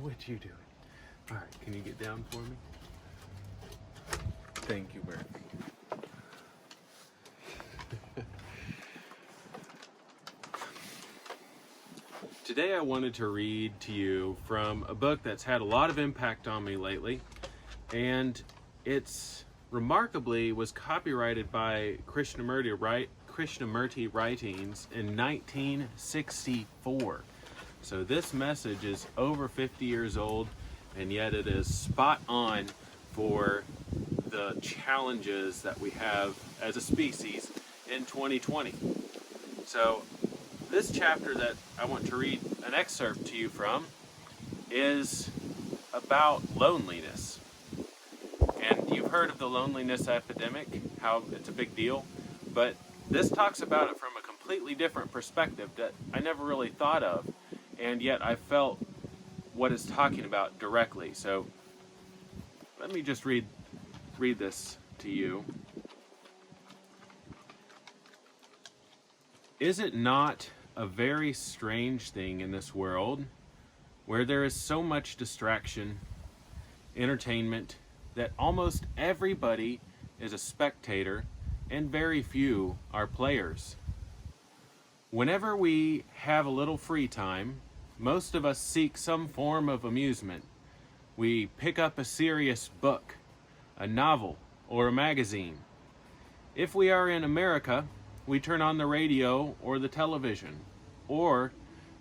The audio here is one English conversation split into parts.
What you doing? All right, can you get down for me? Thank you, Murphy. Today I wanted to read to you from a book that's had a lot of impact on me lately, and it's remarkably was copyrighted by Krishnamurti writings in 1964. So this message is over 50 years old, and yet it is spot on for the challenges that we have as a species in 2020. So this chapter that I want to read an excerpt to you from is about loneliness. And you've heard of the loneliness epidemic, how it's a big deal, but this talks about it from a completely different perspective that I never really thought of, and yet I felt what it's talking about directly. So let me just read this to you. Is it not a very strange thing in this world where there is so much distraction, entertainment, that almost everybody is a spectator and very few are players? Whenever we have a little free time, most of us seek some form of amusement. We pick up a serious book, a novel, or a magazine. If we are in America, we turn on the radio or the television, or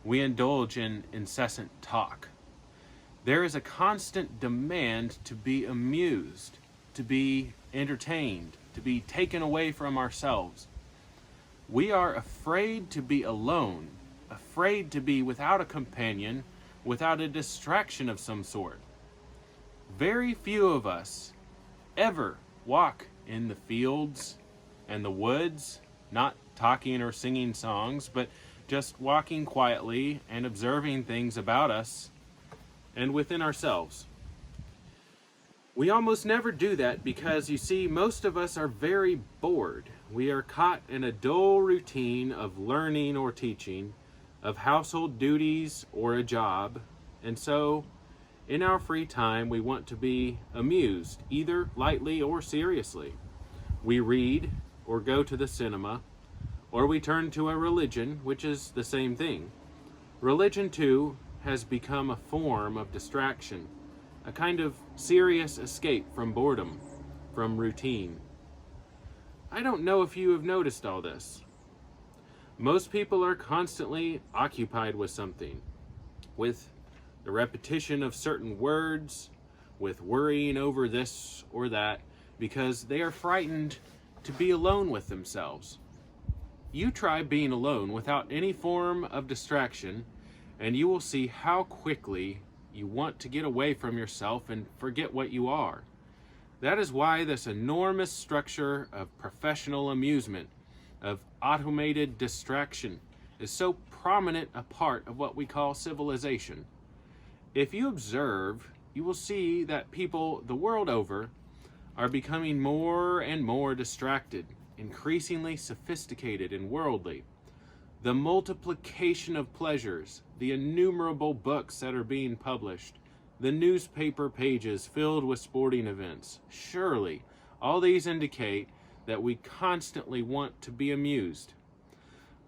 we indulge in incessant talk. There is a constant demand to be amused, to be entertained, to be taken away from ourselves. We are afraid to be alone, afraid to be without a companion, without a distraction of some sort. Very few of us ever walk in the fields and the woods, not talking or singing songs, but just walking quietly and observing things about us and within ourselves. We almost never do that because, you see, most of us are very bored. We are caught in a dull routine of learning or teaching, of household duties or a job, and so in our free time we want to be amused, either lightly or seriously. We read or go to the cinema, or we turn to a religion, which is the same thing. Religion, too, has become a form of distraction, a kind of serious escape from boredom, from routine. I don't know if you have noticed all this. Most people are constantly occupied with something, with the repetition of certain words, with worrying over this or that, because they are frightened to be alone with themselves. You try being alone without any form of distraction, and you will see how quickly you want to get away from yourself and forget what you are. That is why this enormous structure of professional amusement, of automated distraction, is so prominent a part of what we call civilization. If you observe, you will see that people the world over are becoming more and more distracted, increasingly sophisticated and worldly. The multiplication of pleasures, the innumerable books that are being published, the newspaper pages filled with sporting events, surely all these indicate that we constantly want to be amused.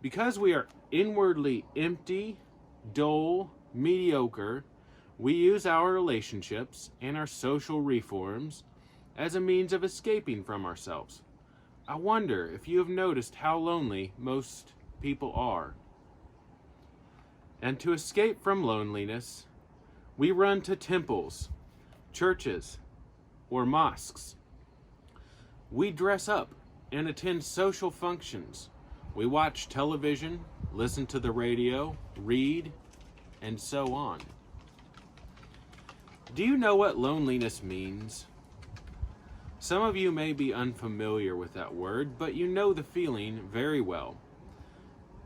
Because we are inwardly empty, dull, mediocre, we use our relationships and our social reforms as a means of escaping from ourselves. I wonder if you have noticed how lonely most people are. And to escape from loneliness, we run to temples, churches, or mosques. We dress up and attend social functions. We watch television, listen to the radio, read, and so on. Do you know what loneliness means? Some of you may be unfamiliar with that word, but you know the feeling very well.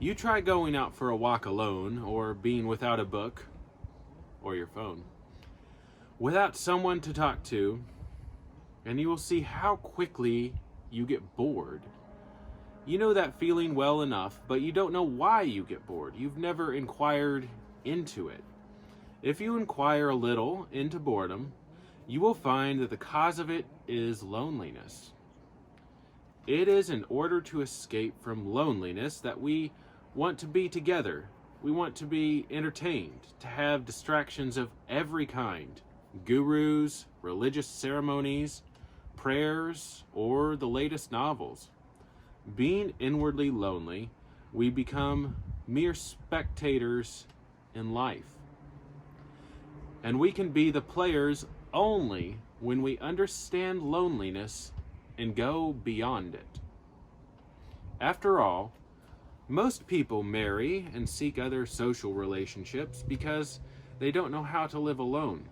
You try going out for a walk alone, or being without a book, or your phone, without someone to talk to, and you will see how quickly you get bored. You know that feeling well enough, but you don't know why you get bored. You've never inquired into it. If you inquire a little into boredom, you will find that the cause of it is loneliness. It is in order to escape from loneliness that we want to be together. We want to be entertained, to have distractions of every kind, gurus, religious ceremonies, prayers, or the latest novels. Being inwardly lonely, we become mere spectators in life. And we can be the players only when we understand loneliness and go beyond it. After all, most people marry and seek other social relationships because they don't know how to live alone.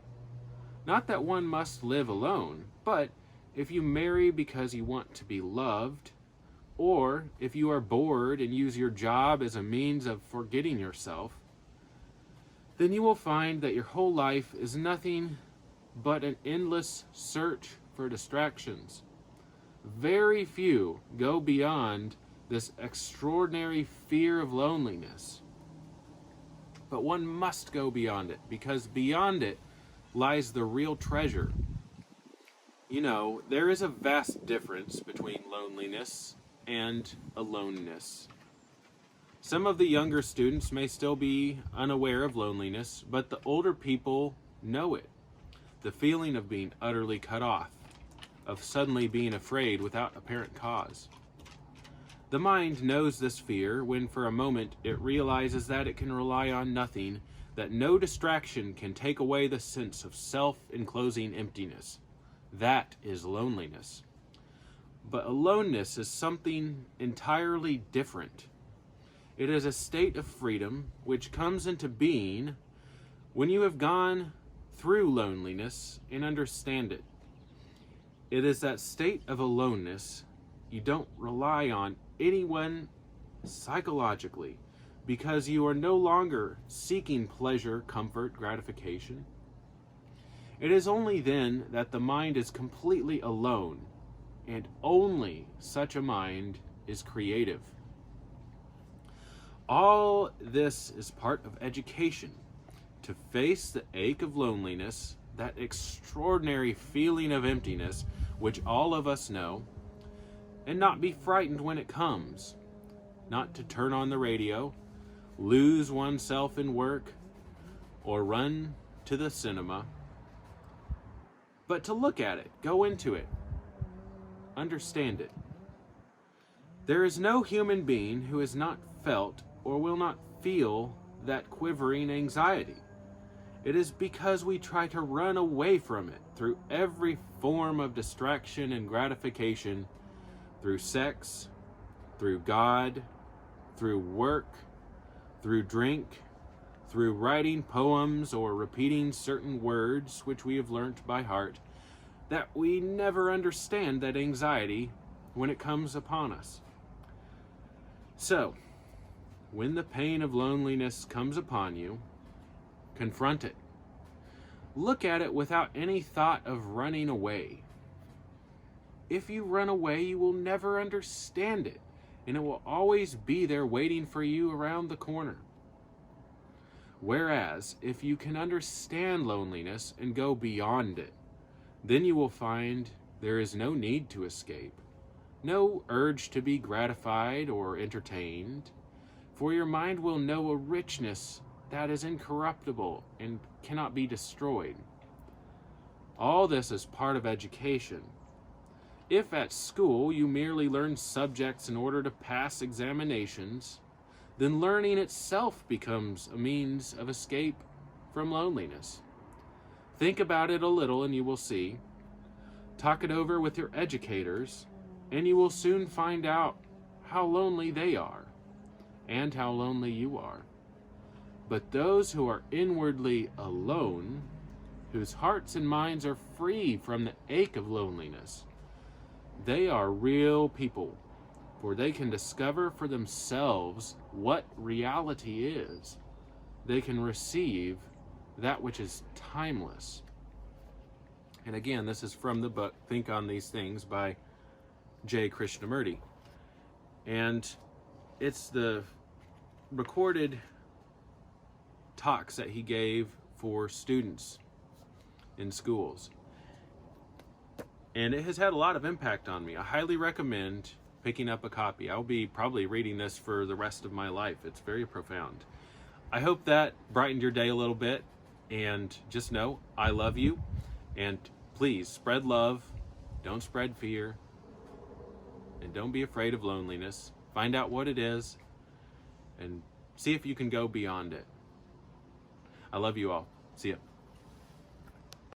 Not that one must live alone, but if you marry because you want to be loved, or if you are bored and use your job as a means of forgetting yourself, then you will find that your whole life is nothing but an endless search for distractions. Very few go beyond this extraordinary fear of loneliness. But one must go beyond it, because beyond it lies the real treasure. You know, there is a vast difference between loneliness and aloneness. Some of the younger students may still be unaware of loneliness, but the older people know it. The feeling of being utterly cut off, of suddenly being afraid without apparent cause. The mind knows this fear when for a moment it realizes that it can rely on nothing, that no distraction can take away the sense of self-enclosing emptiness. That is loneliness. But aloneness is something entirely different. It is a state of freedom which comes into being when you have gone through loneliness and understand it. It is that state of aloneness you don't rely on anyone psychologically, because you are no longer seeking pleasure, comfort, gratification. It is only then that the mind is completely alone, and only such a mind is creative. All this is part of education, to face the ache of loneliness, that extraordinary feeling of emptiness which all of us know, and not be frightened when it comes, not to turn on the radio, lose oneself in work, or run to the cinema, but to look at it, go into it, understand it. There is no human being who has not felt or will not feel that quivering anxiety. It is because we try to run away from it through every form of distraction and gratification, through sex, through God, through work, through drink, through writing poems or repeating certain words which we have learnt by heart, that we never understand that anxiety when it comes upon us. So, when the pain of loneliness comes upon you, confront it. Look at it without any thought of running away. If you run away, you will never understand it, and it will always be there waiting for you around the corner. Whereas, if you can understand loneliness and go beyond it, then you will find there is no need to escape, no urge to be gratified or entertained, for your mind will know a richness that is incorruptible and cannot be destroyed. All this is part of education. If at school you merely learn subjects in order to pass examinations, then learning itself becomes a means of escape from loneliness. Think about it a little and you will see. Talk it over with your educators, and you will soon find out how lonely they are and how lonely you are. But those who are inwardly alone, whose hearts and minds are free from the ache of loneliness, they are real people, for they can discover for themselves what reality is. They can receive that which is timeless. And again, this is from the book Think on These Things by Krishnamurti. And it's the recorded talks that he gave for students in schools. And it has had a lot of impact on me. I highly recommend picking up a copy. I'll be probably reading this for the rest of my life. It's very profound. I hope that brightened your day a little bit. And just know, I love you. And please spread love. Don't spread fear. And don't be afraid of loneliness. Find out what it is and see if you can go beyond it. I love you all. See ya.